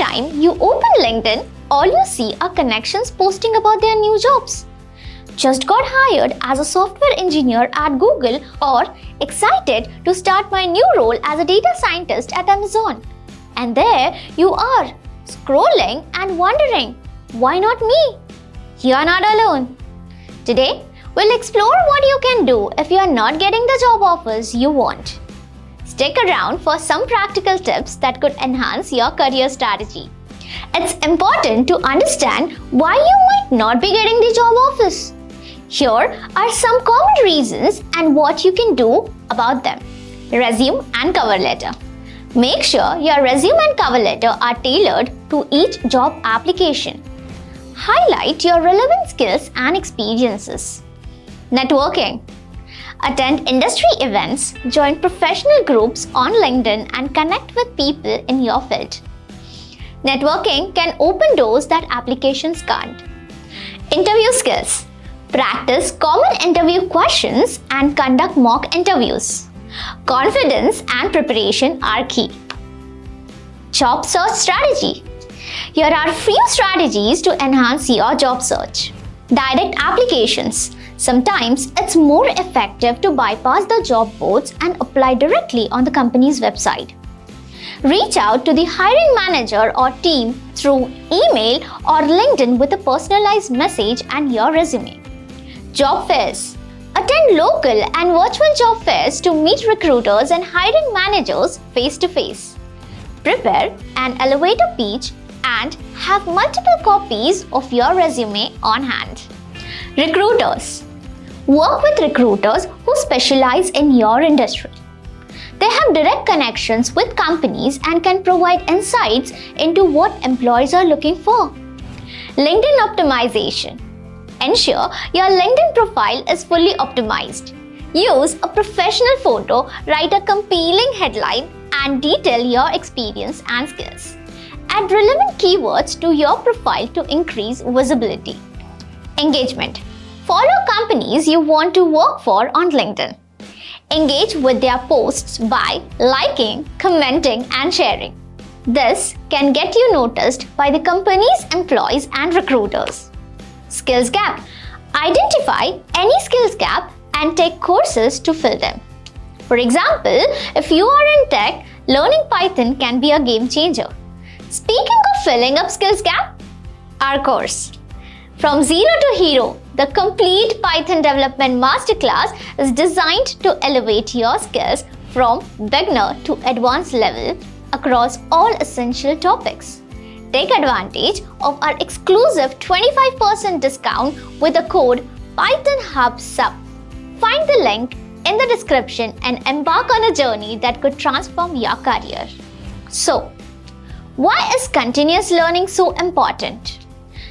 time you open LinkedIn, all you see are connections posting about their new jobs. Just got hired as a software engineer at Google, or excited to start my new role as a data scientist at Amazon. And there you are, scrolling and wondering, why not me? You're not alone. Today, we'll explore what you can do if you're not getting the job offers you want. Stick around for some practical tips that could enhance your career strategy. It's important to understand why you might not be getting the job offers. Here are some common reasons and what you can do about them. Resume and cover letter. Make sure your resume and cover letter are tailored to each job application. Highlight your relevant skills and experiences. Networking. Attend industry events, join professional groups on LinkedIn, and connect with people in your field. Networking can open doors that applications can't. Interview skills. Practice common interview questions and conduct mock interviews. Confidence and preparation are key. Job search strategy. Here are few strategies to enhance your job search. Direct applications. Sometimes it's more effective to bypass the job boards and apply directly on the company's website. Reach out to the hiring manager or team through email or LinkedIn with a personalized message and your resume. Job fairs. Attend local and virtual job fairs to meet recruiters and hiring managers face to face. Prepare an elevator pitch and have multiple copies of your resume on hand. Recruiters. Work with recruiters who specialize in your industry. They have direct connections with companies and can provide insights into what employees are looking for. LinkedIn optimization. Ensure your LinkedIn profile is fully optimized. Use a professional photo, write a compelling headline, and detail your experience and skills. Add relevant keywords to your profile to increase visibility. Engagement. Follow companies you want to work for on LinkedIn. Engage with their posts by liking, commenting, and sharing. This can get you noticed by the company's employees and recruiters. Skills gap. Identify any skills gap and take courses to fill them. For example, if you are in tech, learning Python can be a game changer. Speaking of filling up skills gap, our course. From Zero to Hero, the complete Python development masterclass is designed to elevate your skills from beginner to advanced level across all essential topics. Take advantage of our exclusive 25% discount with the code PythonHubSub. Find the link in the description and embark on a journey that could transform your career. So, why is continuous learning so important?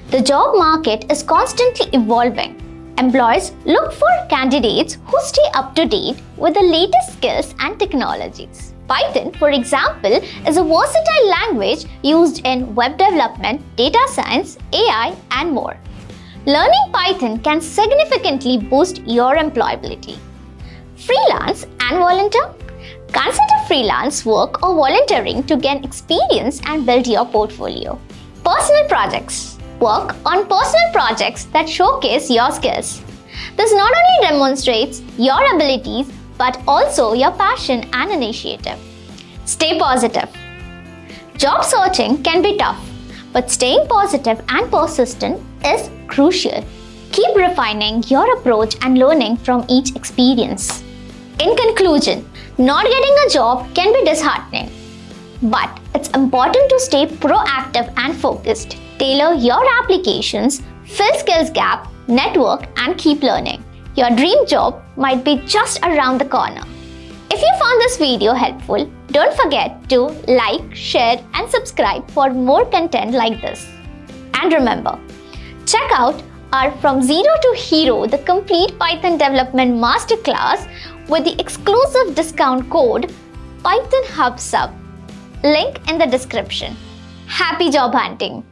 The job market is constantly evolving. Employers look for candidates who stay up to date with the latest skills and technologies. Python, for example, is a versatile language used in web development, data science, AI, and more. Learning Python can significantly boost your employability. Freelance and volunteer. Consider freelance work or volunteering to gain experience and build your portfolio. Personal projects. Work on personal projects that showcase your skills. This not only demonstrates your abilities but also your passion and initiative. Stay positive. Job searching can be tough, but staying positive and persistent is crucial. Keep refining your approach and learning from each experience. In conclusion, not getting a job can be disheartening, but it's important to stay proactive and focused. Tailor your applications, fill skills gap, network, and keep learning. Your dream job might be just around the corner. If you found this video helpful, don't forget to like, share, and subscribe for more content like this. And remember, check out our From Zero to Hero, the complete Python development masterclass with the exclusive discount code PythonHubSub. Link in the description. Happy job hunting!